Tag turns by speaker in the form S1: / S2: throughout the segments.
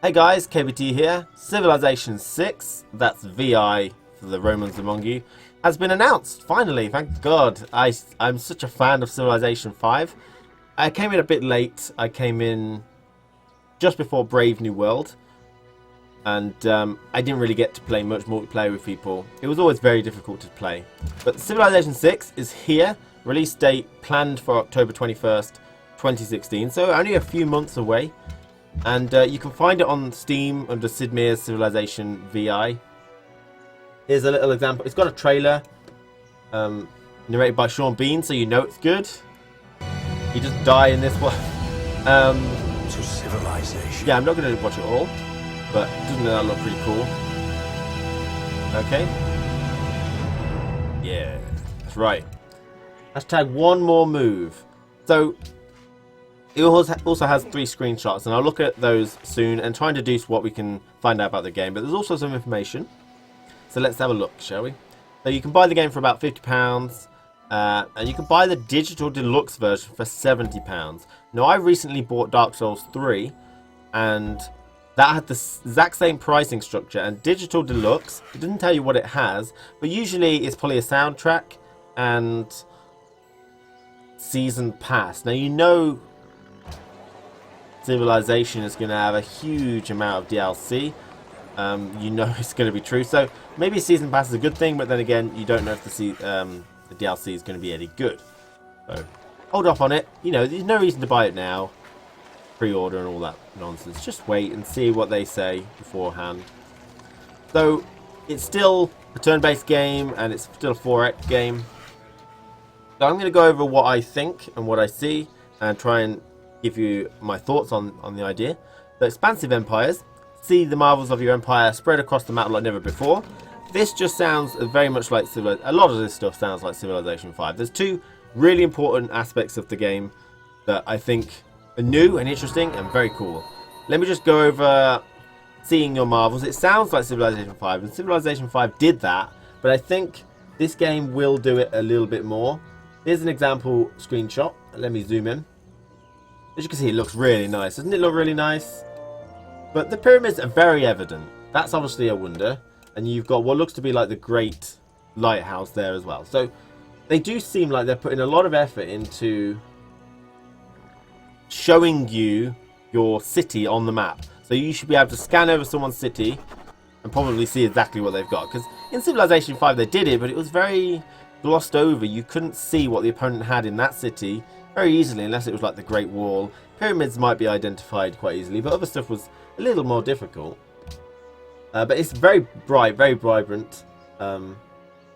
S1: Hey guys, KBT here. Civilization 6, that's VI for the Romans among you, has been announced, finally, thank God. I'm such a fan of Civilization 5. I came in a bit late. I came in just before Brave New World, and I didn't really get to play much multiplayer with people. It was always very difficult to play. But Civilization 6 is here, release date planned for October 21st, 2016, so only a few months away. And you can find it on Steam under Sid Meier's Civilization VI. Here's a little example. It's got a trailer narrated by Sean Bean, so you know it's good. He just die in this one.
S2: To civilization.
S1: Yeah, I'm not going to watch it all, but doesn't that look pretty cool? Okay. Yeah, that's right. Hashtag one more move. So it also has 3 screenshots, and I'll look at those soon and try and deduce what we can find out about the game. But there's also some information. So let's have a look, shall we? So you can buy the game for about £50, and you can buy the digital deluxe version for £70. Now, I recently bought Dark Souls 3, and that had the exact same pricing structure. And digital deluxe, it doesn't tell you what it has, but usually it's probably a soundtrack and season pass. Now, you know Civilization is going to have a huge amount of DLC. You know it's going to be true. So maybe season pass is a good thing, but then again, you don't know if the DLC is going to be any good. So hold off on it. You know, there's no reason to buy it now. Pre-order and all that nonsense. Just wait and see what they say beforehand. So it's still a turn-based game, and it's still a 4X game. So I'm going to go over what I think and what I see, and try and give you my thoughts on the idea. The expansive empires, see the marvels of your empire spread across the map like never before. This just sounds very much like a lot of this stuff sounds like Civilization 5. There's 2 really important aspects of the game that I think are new and interesting and very cool. Let me just go over seeing your marvels. It sounds like Civilization 5, and Civilization 5 did that, but I think this game will do it a little bit more. Here's an example screenshot. Let me zoom in. As you can see, it looks really nice. Doesn't it look really nice? But the pyramids are very evident. That's obviously a wonder. And you've got what looks to be like the Great Lighthouse there as well. So they do seem like they're putting a lot of effort into showing you your city on the map. So you should be able to scan over someone's city and probably see exactly what they've got. Because in Civilization 5 they did it, but it was very glossed over. You couldn't see what the opponent had in that city very easily, unless it was like the Great Wall. Pyramids might be identified quite easily, but other stuff was a little more difficult. But it's very bright, very vibrant. I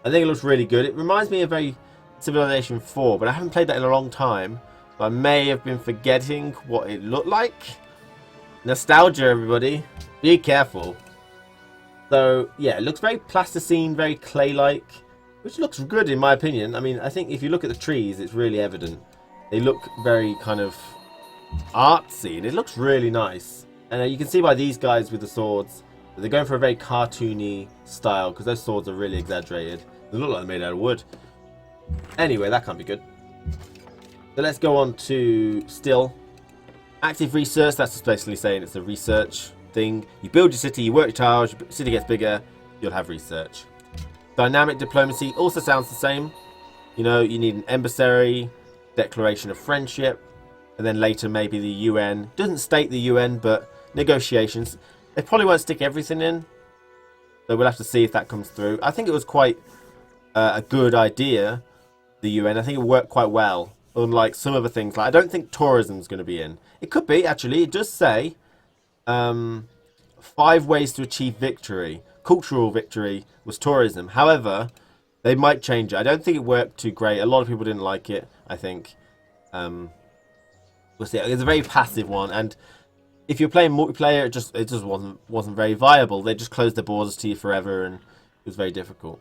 S1: think it looks really good. It reminds me of very Civilization 4, but I haven't played that in a long time. So I may have been forgetting what it looked like. Nostalgia, everybody. Be careful. So, yeah, it looks very plasticine, very clay-like, which looks good in my opinion. I mean, I think if you look at the trees, it's really evident. They look very kind of artsy, and it looks really nice. And you can see by these guys with the swords, they're going for a very cartoony style, because those swords are really exaggerated. They look like they're made out of wood. Anyway, that can't be good. So let's go on to still. Active research, that's just basically saying it's a research thing. You build your city, you work your tiles, your city gets bigger, you'll have research. Dynamic diplomacy also sounds the same. You know, you need an embassy, declaration of friendship, and then later maybe the UN. Doesn't state the UN, but negotiations. They probably won't stick everything in, so we'll have to see if that comes through. I think it was quite a good idea, the UN. I think it worked quite well, unlike some other things. Like, I don't think tourism's going to be in. It could be, actually. It does say 5 ways to achieve victory. Cultural victory was tourism. However, they might change it. I don't think it worked too great. A lot of people didn't like it, I think. We'll see. It's a very passive one, and if you're playing multiplayer, it just wasn't very viable. They just closed their borders to you forever, and it was very difficult.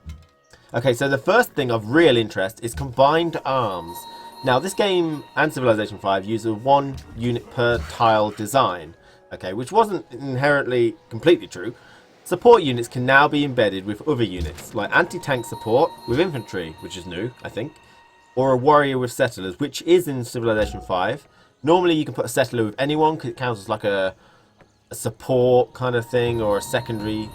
S1: Okay, so the first thing of real interest is combined arms. Now, this game and Civilization 5 use a 1 unit per tile design, okay, which wasn't inherently completely true. Support units can now be embedded with other units, like anti-tank support with infantry, which is new, I think, or a warrior with settlers, which is in Civilization 5. Normally you can put a settler with anyone because it counts as like a a support kind of thing or a secondary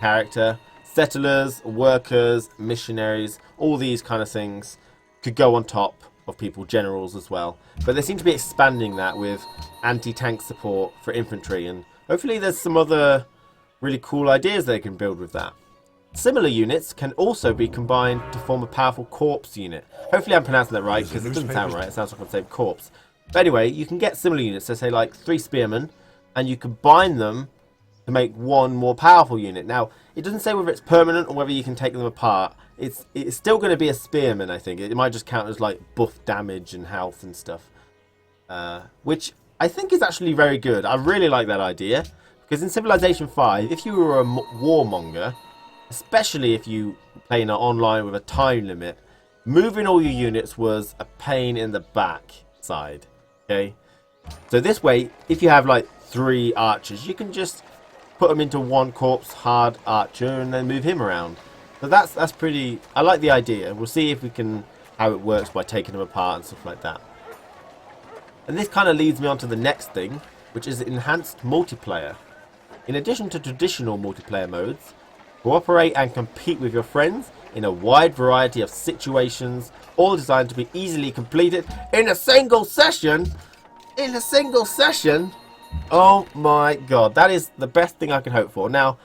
S1: character. Settlers, workers, missionaries, all these kind of things could go on top of people, generals as well. But they seem to be expanding that with anti-tank support for infantry, and hopefully there's some other really cool ideas they can build with that. Similar units can also be combined to form a powerful corps unit. Hopefully I'm pronouncing that right, because it doesn't sound right. It sounds like I'm saying corpse. But anyway, you can get similar units, so say like 3 spearmen, and you combine them to make one more powerful unit. Now, it doesn't say whether it's permanent or whether you can take them apart. It's still going to be a spearman, I think. It might just count as like buff damage and health and stuff. Which I think is actually very good. I really like that idea. Because in Civilization 5, if you were a warmonger, especially if you play in online with a time limit, moving all your units was a pain in the backside. Okay? So this way, if you have like 3 archers, you can just put them into one corpse hard archer and then move him around. So that's pretty... I like the idea. We'll see if we can... how it works by taking them apart and stuff like that. And this kind of leads me on to the next thing, which is enhanced multiplayer. In addition to traditional multiplayer modes, cooperate and compete with your friends in a wide variety of situations, all designed to be easily completed in a single session. In a single session? Oh my god, that is the best thing I can hope for. Now,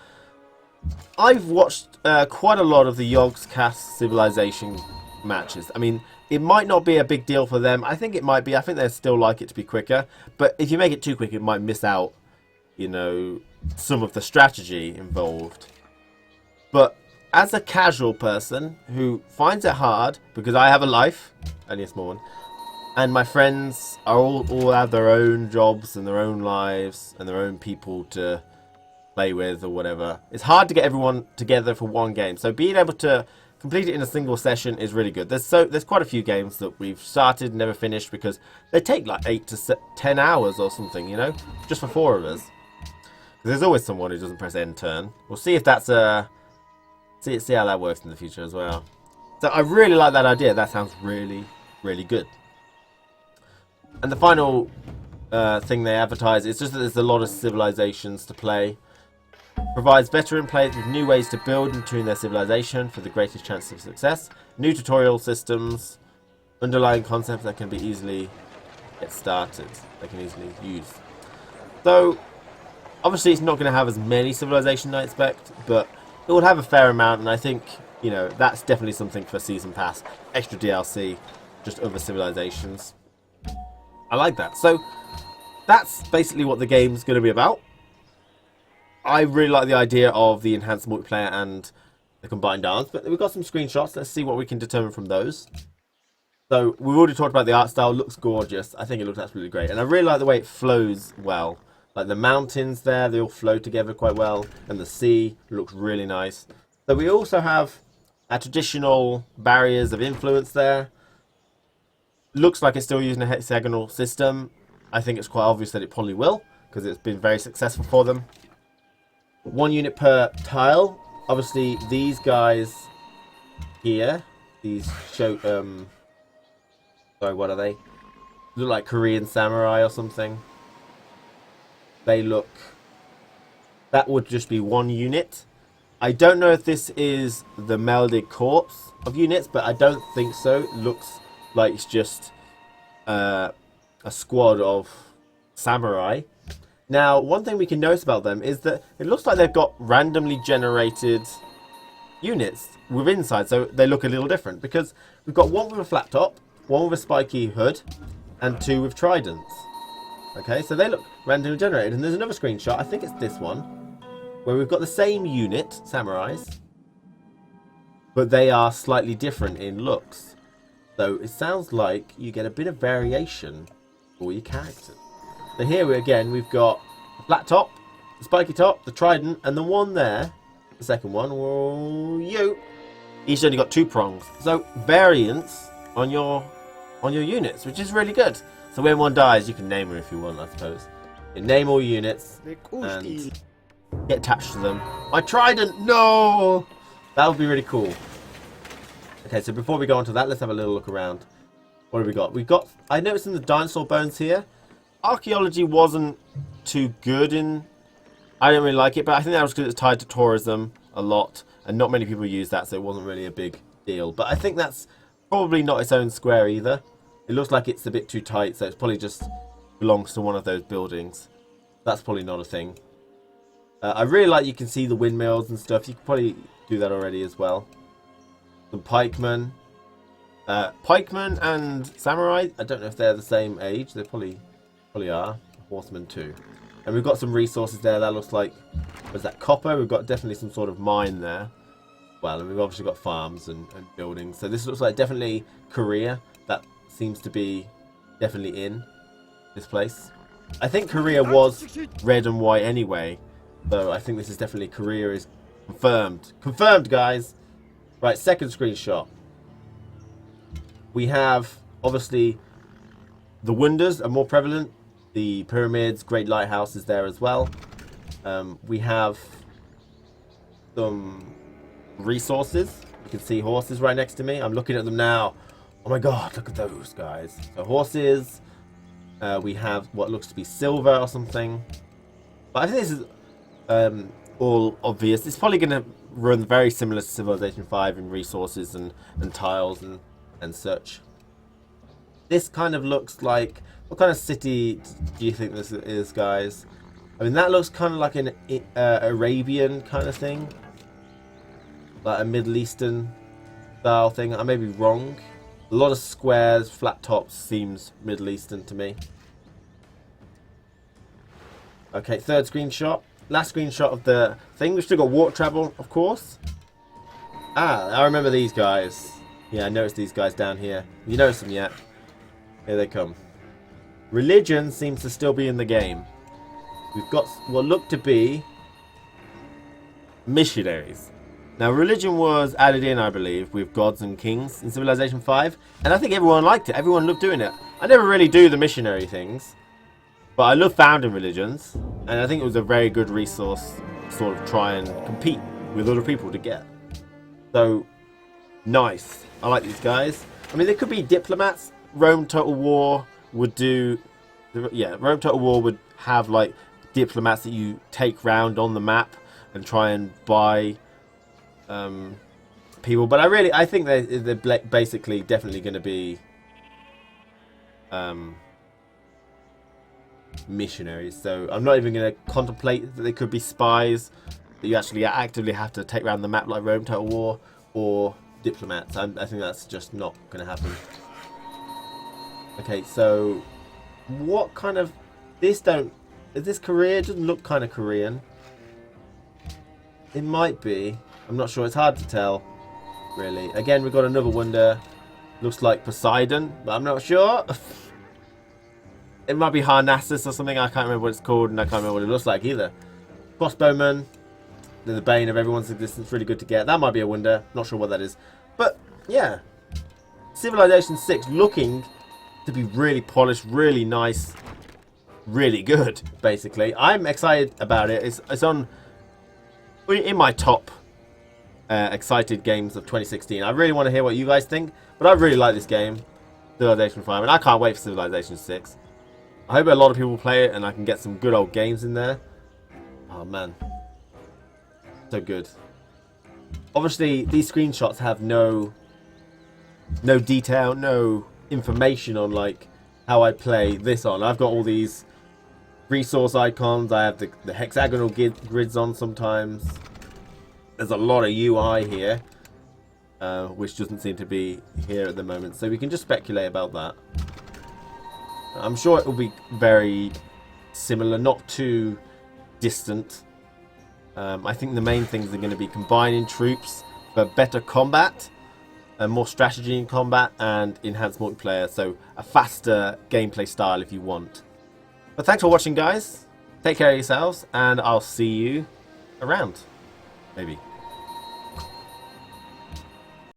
S1: I've watched quite a lot of the Yogscast Civilization matches. I mean, it might not be a big deal for them. I think it might be. I think they'd still like it to be quicker. But if you make it too quick, it might miss out, you know, some of the strategy involved. But as a casual person who finds it hard, because I have a life, only a small one, and my friends are all have their own jobs and their own lives and their own people to play with or whatever. It's hard to get everyone together for one game. So being able to complete it in a single session is really good. There's quite a few games that we've started and never finished because they take like 8 to 10 hours or something, you know, just for 4 of us. There's always someone who doesn't press end turn. We'll see if that's see how that works in the future as well. So I really like that idea. That sounds really, really good. And the final thing they advertise is just that there's a lot of civilizations to play. Provides veteran players with new ways to build and tune their civilization for the greatest chance of success. New tutorial systems. Underlying concepts that can be easily get started. They can easily use. So, obviously it's not going to have as many civilizations I expect, but it will have a fair amount, and I think, you know, that's definitely something for Season Pass. Extra DLC, just other civilizations. I like that. So, that's basically what the game's going to be about. I really like the idea of the enhanced multiplayer and the combined arms, but we've got some screenshots. Let's see what we can determine from those. So, we've already talked about the art style. It looks gorgeous. I think it looks absolutely great. And I really like the way it flows well. Like the mountains there, they all flow together quite well. And the sea looks really nice. So we also have our traditional barriers of influence there. Looks like it's still using a hexagonal system. I think it's quite obvious that it probably will, because it's been very successful for them. 1 unit per tile. Obviously, these guys here, these show, sorry, what are they? Look like Korean samurai or something. They look... That would just be 1 unit. I don't know if this is the melded corpse of units, but I don't think so. It looks like it's just a squad of samurai. Now, one thing we can notice about them is that it looks like they've got randomly generated units with inside, so they look a little different. Because we've got 1 with a flat top, 1 with a spiky hood, and 2 with tridents. Okay, so they look randomly generated. And there's another screenshot, I think it's this one, where we've got the same unit, samurais, but they are slightly different in looks. So it sounds like you get a bit of variation for your character. So here we've got the flat top, the spiky top, the trident, and the one there, the second one, each only got 2 prongs. So variance on your units, which is really good. So when one dies, you can name them if you want, I suppose. You name all your units and get attached to them. My trident, no! That would be really cool. Okay, so before we go on to that, let's have a little look around. What have we got? We've got, I noticed in the dinosaur bones here, archaeology wasn't too good in I didn't really like it, but I think that was because it's tied to tourism a lot, and not many people use that, so it wasn't really a big deal. But I think that's probably not its own square either. It looks like it's a bit too tight, so it's probably just belongs to one of those buildings. That's probably not a thing. I really like you can see the windmills and stuff. You could probably do that already as well. Some pikemen. Pikemen and samurai, I don't know if they're the same age. They probably are. Horsemen too. And we've got some resources there. That looks like, was that copper? We've got definitely some sort of mine there. Well, and we've obviously got farms and buildings. So this looks like definitely Korea. That seems to be definitely in this place. I think Korea was red and white anyway. So I think this is definitely Korea is confirmed. Confirmed, guys. Right, second screenshot. We have, obviously, the wonders are more prevalent. The pyramids, Great Lighthouse is there as well. We have some resources. You can see horses right next to me. I'm looking at them now. Oh my god, look at those guys. So horses. We have what looks to be silver or something. But I think this is all obvious. It's probably going to run very similar to Civilization 5 in resources and tiles and such. This kind of looks like... What kind of city do you think this is, guys? I mean, that looks kind of like an Arabian kind of thing. Like a Middle Eastern style thing. I may be wrong. A lot of squares, flat tops seems Middle Eastern to me. Okay, third screenshot. Last screenshot of the thing. We've still got warp travel, of course. Ah, I remember these guys. Yeah, I noticed these guys down here. You noticed them yet? Here they come. Religion seems to still be in the game. We've got what look to be missionaries. Now, religion was added in, I believe, with gods and kings in Civilization 5. And I think everyone liked it. Everyone loved doing it. I never really do the missionary things. But I love founding religions. And I think it was a very good resource to sort of try and compete with other people to get. So, nice. I like these guys. I mean, they could be diplomats. Rome Total War would do... Yeah, Rome Total War would have, like, diplomats that you take round on the map and try and buy... people, but I think they're basically definitely going to be missionaries. So I'm not even going to contemplate that they could be spies that you actually actively have to take around the map like Rome Total War, or diplomats. I think that's just not going to happen. Okay, so what kind of is this Korea? It doesn't look kind of Korean. It might be. I'm not sure. It's hard to tell, really. Again, we've got another wonder. Looks like Poseidon, but I'm not sure. It might be Harnassus or something. I can't remember what it's called, and I can't remember what it looks like either. Crossbowman. They're the bane of everyone's existence. Really good to get. That might be a wonder. Not sure what that is. But, yeah. Civilization 6 looking to be really polished, really nice, really good, basically. I'm excited about it. It's on... in my top... excited games of 2016. I really want to hear what you guys think, but I really like this game, Civilization 5, and I can't wait for Civilization 6. I hope a lot of people play it and I can get some good old games in there. Oh man, so good. Obviously these screenshots have no detail, no information on like how I play this on. I've got all these resource icons, I have the hexagonal grids on sometimes. There's a lot of UI here, which doesn't seem to be here at the moment. So we can just speculate about that. I'm sure it will be very similar, not too distant. I think the main things are going to be combining troops for better combat, and more strategy in combat, and enhanced multiplayer. So a faster gameplay style if you want. But thanks for watching, guys. Take care of yourselves, and I'll see you around. Maybe.